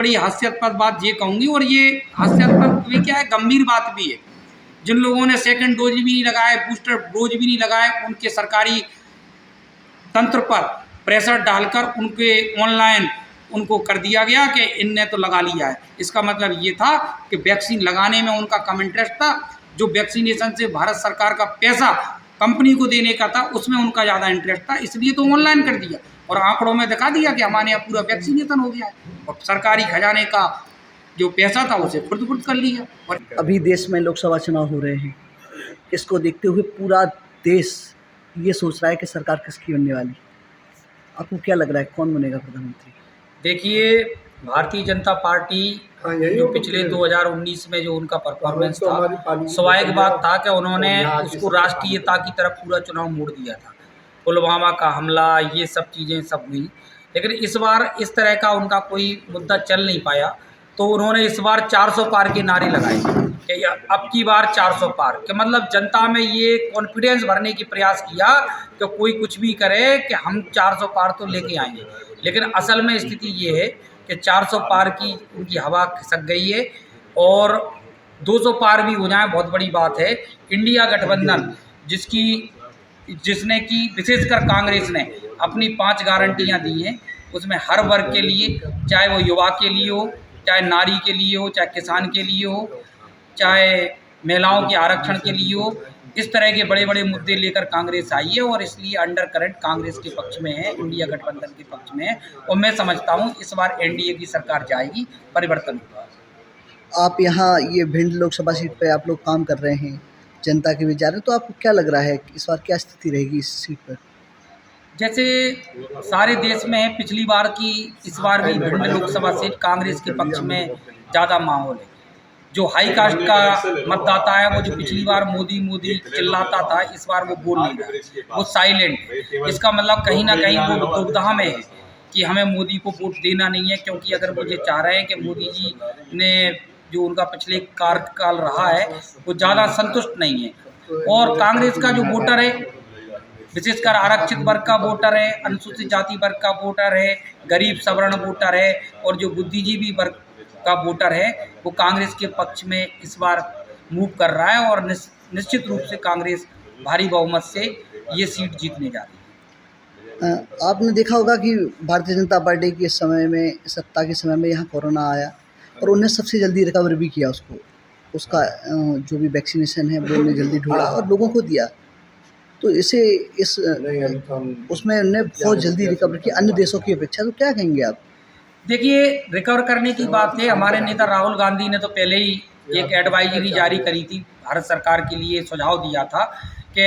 बड़ी हास्यास्पद बात ये कहूँगी, और ये हास्यास्पद भी क्या है, गंभीर बात भी है। जिन लोगों ने सेकंड डोज भी नहीं लगाए, बूस्टर डोज भी नहीं लगाए, उनके सरकारी तंत्र पर प्रेशर डालकर उनके ऑनलाइन उनको कर दिया गया कि इनने तो लगा लिया है। इसका मतलब ये था कि वैक्सीन लगाने में उनका कम इंटरेस्ट था। जो वैक्सीनेशन से भारत सरकार का पैसा कंपनी को देने का था, उसमें उनका ज़्यादा इंटरेस्ट था, इसलिए तो ऑनलाइन कर दिया और आंकड़ों में दिखा दिया कि हमारे यहाँ पूरा वैक्सीनेशन हो गया है, और सरकारी खजाने का जो पैसा था उसे खुर्द कर लिया। और अभी देश में लोकसभा चुनाव हो रहे हैं, इसको देखते हुए पूरा देश ये सोच रहा है कि सरकार किसकी बनने वाली। आपको क्या लग रहा है, कौन बनेगा प्रधानमंत्री? देखिए, भारतीय जनता पार्टी जो पिछले 2019 में जो उनका परफॉर्मेंस था, स्वाभाविक बात था कि उन्होंने उसको राष्ट्रीयता की तरफ पूरा चुनाव मोड़ दिया था। पुलवामा का हमला, ये सब चीज़ें सब हुई, लेकिन इस बार इस तरह का उनका कोई मुद्दा चल नहीं पाया। तो उन्होंने इस बार 400 पार के नारे लगाए कि अब की बार 400 पार के, मतलब जनता में ये कॉन्फिडेंस भरने की प्रयास किया कि कोई कुछ भी करे कि हम 400 पार तो लेके आएंगे। लेकिन असल में स्थिति ये है कि 400 पार की उनकी हवा खिसक गई है, और 200 पार भी हो जाए बहुत बड़ी बात है। इंडिया गठबंधन जिसने कि विशेषकर कांग्रेस ने अपनी 5 गारंटियां दी हैं, उसमें हर वर्ग के लिए, चाहे वो युवा के लिए हो, चाहे नारी के लिए हो, चाहे किसान के लिए हो, चाहे महिलाओं के आरक्षण के लिए हो, इस तरह के बड़े बड़े मुद्दे लेकर कांग्रेस आई है, और इसलिए अंडर करंट कांग्रेस के पक्ष में है, इंडिया गठबंधन के पक्ष में है। और मैं समझता हूँ इस बार एनडीए की सरकार जाएगी, परिवर्तन होगा। आप यहाँ ये भिंड लोकसभा सीट पे आप लोग काम कर रहे हैं, जनता के बीच जा रहे हैं, तो आपको क्या लग रहा है कि इस बार क्या स्थिति रहेगी इस सीट पर? जैसे सारे देश में है, पिछली बार की इस बार भी भिंड लोकसभा सीट कांग्रेस के पक्ष में ज़्यादा माहौल है। जो हाई कास्ट का मतदाता है, वो जो पिछली बार मोदी मोदी चिल्लाता था, इस बार वो बोल नहीं रहा, वो साइलेंट है। इसका मतलब कहीं ना कहीं वो दुविधा में है कि हमें मोदी को वोट देना नहीं है, क्योंकि अगर वो ये चाह रहे हैं कि मोदी जी ने जो उनका पिछले कार्यकाल रहा है वो ज़्यादा संतुष्ट नहीं है। और कांग्रेस का जो वोटर है, विशेषकर आरक्षित वर्ग का वोटर है, अनुसूचित जाति वर्ग का वोटर है, गरीब सवर्ण वोटर है, और जो बुद्धिजीवी वर्ग का वोटर है, वो कांग्रेस के पक्ष में इस बार मूव कर रहा है, और निश्चित रूप से कांग्रेस भारी बहुमत से ये सीट जीतने जा रही है। आपने देखा होगा कि भारतीय जनता पार्टी के समय में, सत्ता के समय में यहाँ कोरोना आया और उन्हें सबसे जल्दी रिकवर भी किया उसका जो भी वैक्सीनेशन है वो उन्हें जल्दी ढूंढा और लोगों को दिया। तो उसमें उन्हें बहुत जल्दी रिकवर किया अन्य देशों की अपेक्षा। तो क्या कहेंगे आप? देखिए, रिकवर करने की बात है, हमारे नेता राहुल गांधी ने तो पहले ही एक एडवाइजरी जारी करी थी, भारत सरकार के लिए सुझाव दिया था कि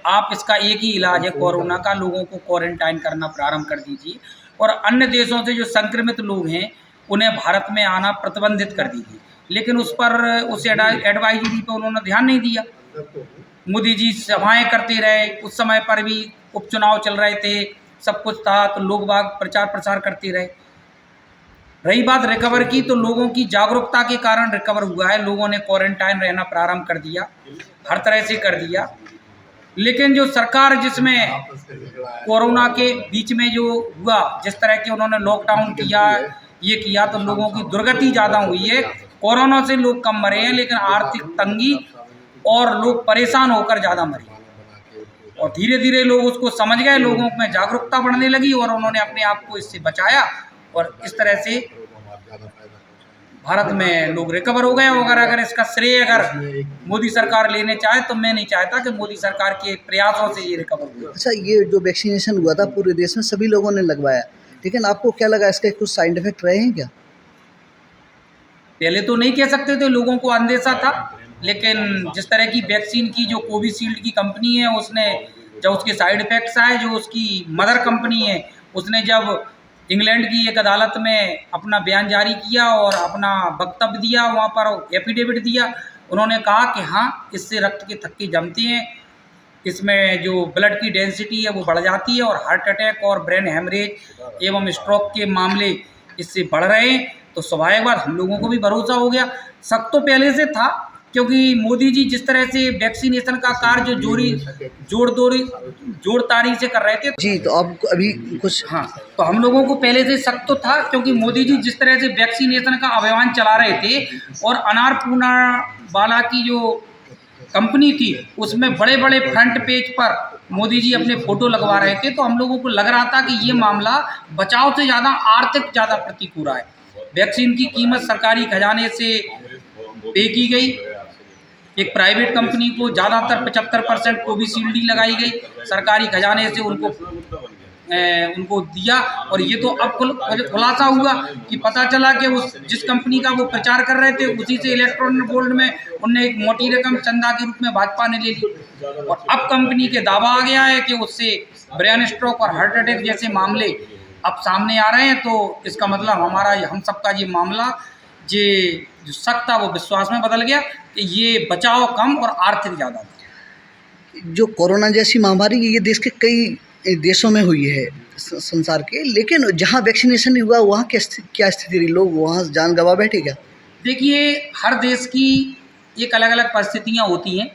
आप इसका एक ही इलाज है कोरोना का, लोगों को क्वारंटाइन करना प्रारंभ कर दीजिए, और अन्य देशों से जो संक्रमित लोग हैं उन्हें भारत में आना प्रतिबंधित कर दीजिए। लेकिन उस एडवाइजरी पर उन्होंने ध्यान नहीं दिया। मोदी जी सभाएँ करते रहे, उस समय पर भी उपचुनाव चल रहे थे, सब कुछ था, तो लोग बाग प्रचार प्रसार करते रहे। रही बात रिकवर की, तो लोगों की जागरूकता के कारण रिकवर हुआ है। लोगों ने क्वारंटाइन रहना प्रारंभ कर दिया, हर तरह से कर दिया। लेकिन जो सरकार जिसमें कोरोना के बीच में जो हुआ, जिस तरह के उन्होंने लॉकडाउन किया, ये किया, तो लोगों की दुर्गति ज़्यादा हुई है। कोरोना से लोग कम मरे हैं, लेकिन आर्थिक तंगी और लोग परेशान होकर ज़्यादा मरे, और धीरे धीरे लोग उसको समझ गए, लोगों में जागरूकता बढ़ने लगी, और उन्होंने अपने आप को इससे बचाया, और इस तरह से भारत में लोग रिकवर हो गए। अगर इसका श्रेय अगर मोदी सरकार लेने चाहे, तो मैं नहीं चाहता कि मोदी सरकार के प्रयासों से ये रिकवर हुआ। अच्छा, ये जो वैक्सीनेशन हुआ था पूरे देश में सभी लोगों ने लगवाया, लेकिन आपको क्या लगा इसके कुछ साइड इफेक्ट रहे हैं क्या? पहले तो नहीं कह सकते थे, लोगों को अंदेशा था, लेकिन जिस तरह की वैक्सीन की जो कोविशील्ड की कंपनी है, उसने जब उसके साइड इफेक्ट्स आए, जो उसकी मदर कंपनी है उसने जब इंग्लैंड की एक अदालत में अपना बयान जारी किया और अपना वक्तव्य दिया, वहाँ पर एफिडेविट दिया, उन्होंने कहा कि हाँ, इससे रक्त के थक्के जमते हैं, इसमें जो ब्लड की डेंसिटी है वो बढ़ जाती है, और हार्ट अटैक और ब्रेन हेमरेज एवं स्ट्रोक के मामले इससे बढ़ रहे हैं। तो स्वाभाविक बात हम लोगों को भी भरोसा हो गया। शक तो पहले से था, क्योंकि मोदी जी जिस तरह से वैक्सीनेशन का कार्य जोड़ तारी से कर रहे थे। जी, तो आप अभी कुछ हाँ, तो हम लोगों को पहले से शक तो था, क्योंकि मोदी जी जिस तरह से वैक्सीनेशन का अभियान चला रहे थे और अनारपूर्णा वाला की जो कंपनी थी उसमें बड़े बड़े फ्रंट पेज पर मोदी जी अपने फोटो लगवा रहे थे, तो हम लोगों को लग रहा था कि ये मामला बचाव से ज़्यादा आर्थिक ज़्यादा प्रतीक हो रहा है। वैक्सीन की कीमत सरकारी खजाने से पे की गई, एक प्राइवेट कंपनी को ज़्यादातर 75% कोविशील्ड ही लगाई गई, सरकारी खजाने से उनको दिया। और ये तो अब खुलासा हुआ कि पता चला कि उस जिस कंपनी का वो प्रचार कर रहे थे उसी से इलेक्ट्रॉनिक बोर्ड में उनने एक मोटी रकम चंदा के रूप में भाजपा ने ले ली। और अब कंपनी के दावा आ गया है कि उससे ब्रेन स्ट्रोक और हार्ट अटैक जैसे मामले अब सामने आ रहे हैं। तो इसका मतलब हम सबका ये मामला जो शक था वो विश्वास में बदल गया कि ये बचाव कम और आर्थिक ज़्यादा था। जो कोरोना जैसी महामारी ये देश के कई देशों में हुई है संसार के, लेकिन जहाँ वैक्सीनेशन नहीं हुआ वहाँ क्या स्थिति रही? लोग वहाँ जान गंवा बैठे क्या? देखिए, हर देश की एक अलग अलग परिस्थितियाँ होती हैं।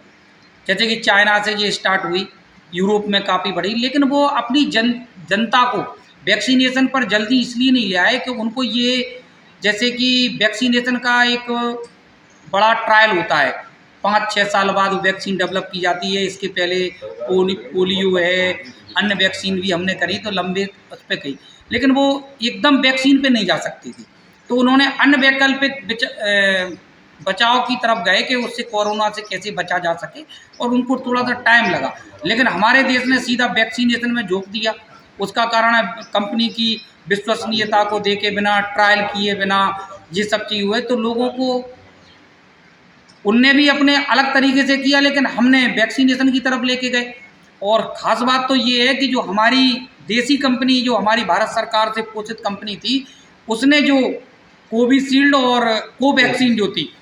जैसे कि चाइना से ये स्टार्ट हुई, यूरोप में काफ़ी बढ़ी, लेकिन वो अपनी जनता को वैक्सीनेशन पर जल्दी इसलिए नहीं ले आए कि उनको ये, जैसे कि वैक्सीनेशन का एक बड़ा ट्रायल होता है, 5-6 साल बाद वैक्सीन डेवलप की जाती है। इसके पहले पोलियो है, अन्य वैक्सीन भी हमने करी तो लंबे उस पर कही, लेकिन वो एकदम वैक्सीन पे नहीं जा सकती थी। तो उन्होंने अन्य वैकल्पिक बचाव की तरफ गए कि उससे कोरोना से कैसे बचा जा सके, और उनको थोड़ा सा टाइम लगा। लेकिन हमारे देश ने सीधा वैक्सीनेशन में झोंक दिया। उसका कारण है कंपनी की विश्वसनीयता को देखे बिना, ट्रायल किए बिना ये सब चीज़ हुए। तो लोगों को उनने भी अपने अलग तरीके से किया, लेकिन हमने वैक्सीनेशन की तरफ लेके गए। और ख़ास बात तो ये है कि जो हमारी देसी कंपनी, जो हमारी भारत सरकार से पोषित कंपनी थी, उसने जो कोविशील्ड और कोवैक्सीन जो थी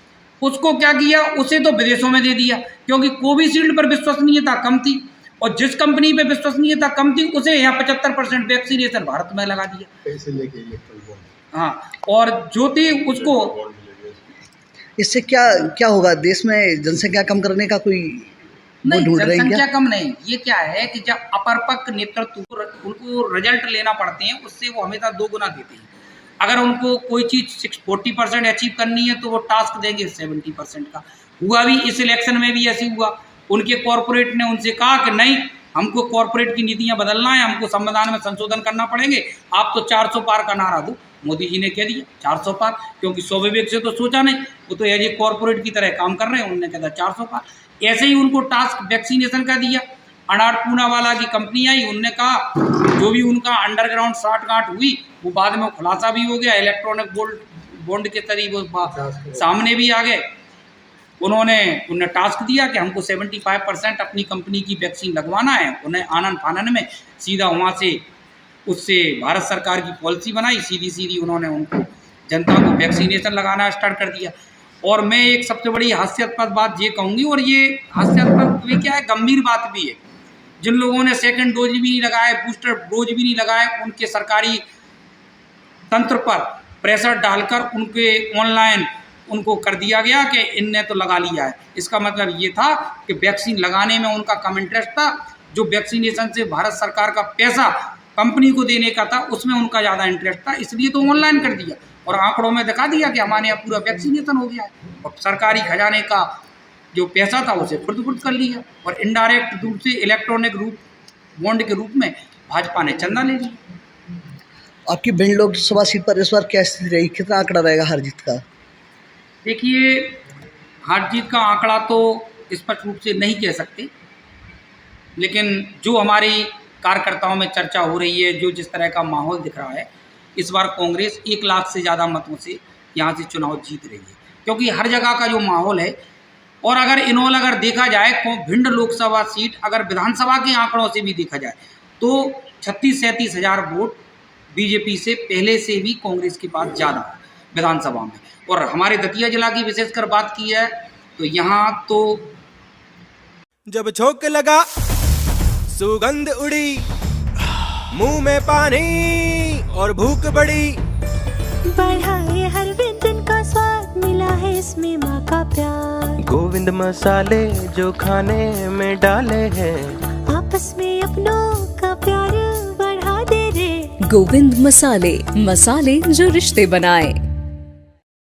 उसको क्या किया, उसे तो विदेशों में दे दिया, क्योंकि कोविशील्ड पर विश्वसनीयता कम थी और जिस कंपनी पे विश्वसनीयता कम थी उसे यहाँ 75% वैक्सीनेशन भारत में लगा दिया। पैसे लेके इलेक्ट्रॉनिक हाँ, और जो थी उसको इससे क्या होगा? देश में जनसंख्या कम करने का कोई नहीं, ढूंढ रहे हैं जनसंख्या क्या? कम नहीं। ये क्या है कि जब अपरपक्ष नेतृत्व उनको रिजल्ट लेना पड़ते हैं, उससे वो हमेशा 2 गुना देते हैं। अगर उनको कोई चीज़ 40% अचीव करनी है तो वो टास्क देंगे 70% का। हुआ भी इस इलेक्शन में भी ऐसे हुआ। उनके कॉरपोरेट ने उनसे कहा कि नहीं, हमको कॉरपोरेट की नीतियाँ बदलना है, हमको संविधान में संशोधन करना पड़ेंगे, आप तो 400 पार का नारा दो। मोदी जी ने कह दिया 400 पार, क्योंकि स्वाभाविक से तो सोचा नहीं, वो तो एज ए कॉरपोरेट की तरह काम कर रहे हैं। उन्होंने कहा 400 पार। ऐसे ही उनको टास्क वैक्सीनेशन का दिया। अनारपूर्णा वाला की कंपनी आई, उनने कहा जो भी उनका अंडरग्राउंड साठगांठ हुई वो बाद में खुलासा भी हो गया, इलेक्ट्रॉनिक बॉन्ड के तरीके वो सामने भी आ गए। उन्हें टास्क दिया कि हमको 75% अपनी कंपनी की वैक्सीन लगवाना है। उन्हें आनन फानन में सीधा वहाँ से उससे भारत सरकार की पॉलिसी बनाई, सीधी उन्होंने उनको जनता को वैक्सीनेशन लगाना स्टार्ट कर दिया। और मैं एक सबसे बड़ी हास्यास्पद बात ये कहूँगी, और ये हास्यास्पद भी क्या है, गंभीर बात भी है। जिन लोगों ने सेकंड डोज भी नहीं लगाए, बूस्टर डोज भी नहीं लगाए, उनके सरकारी तंत्र पर प्रेशर डालकर उनके ऑनलाइन उनको कर दिया गया कि इनने तो लगा लिया है। इसका मतलब ये था कि वैक्सीन लगाने में उनका कम इंटरेस्ट था। जो वैक्सीनेशन से भारत सरकार का पैसा कंपनी को देने का था उसमें उनका ज़्यादा इंटरेस्ट था, इसलिए तो ऑनलाइन कर दिया और आंकड़ों में दिखा दिया कि हमारे यहाँ पूरा वैक्सीनेशन हो गया है। और सरकारी खजाने का जो पैसा था उसे फुर्द कर लिया और इनडायरेक्ट रूप से इलेक्ट्रॉनिक बॉन्ड के रूप में भाजपा ने चंदा ले लिया। आपकी भिंड लोकसभा सीट पर इस बार क्या स्थिति रही? कितना आंकड़ा रहेगा हार जीत का? देखिए, हार जीत का आंकड़ा तो स्पष्ट रूप से नहीं कह सकते, लेकिन जो हमारी कार्यकर्ताओं में चर्चा हो रही है, जो जिस तरह का माहौल दिख रहा है, इस बार कांग्रेस 1 लाख से ज़्यादा मतों से यहाँ से चुनाव जीत रही है, क्योंकि हर जगह का जो माहौल है। और अगर देखा जाए भिंड लोकसभा सीट अगर विधानसभा के आंकड़ों से भी देखा जाए तो 36-37 हज़ार वोट बीजेपी से पहले से भी कांग्रेस के पास ज़्यादा है विधानसभा में। और हमारे दतिया जिला की विशेषकर बात की है तो यहाँ तो जब झोंक लगा सुगंध उड़ी, मुंह में पानी और भूख बढ़ी, बढ़ा है हर व्यंजन का स्वाद, मिला है इसमें माँ का प्यार। गोविंद मसाले जो खाने में डाले हैं, आपस में अपनों का प्यार बढ़ा दे रे। गोविंद मसाले, मसाले जो रिश्ते बनाए।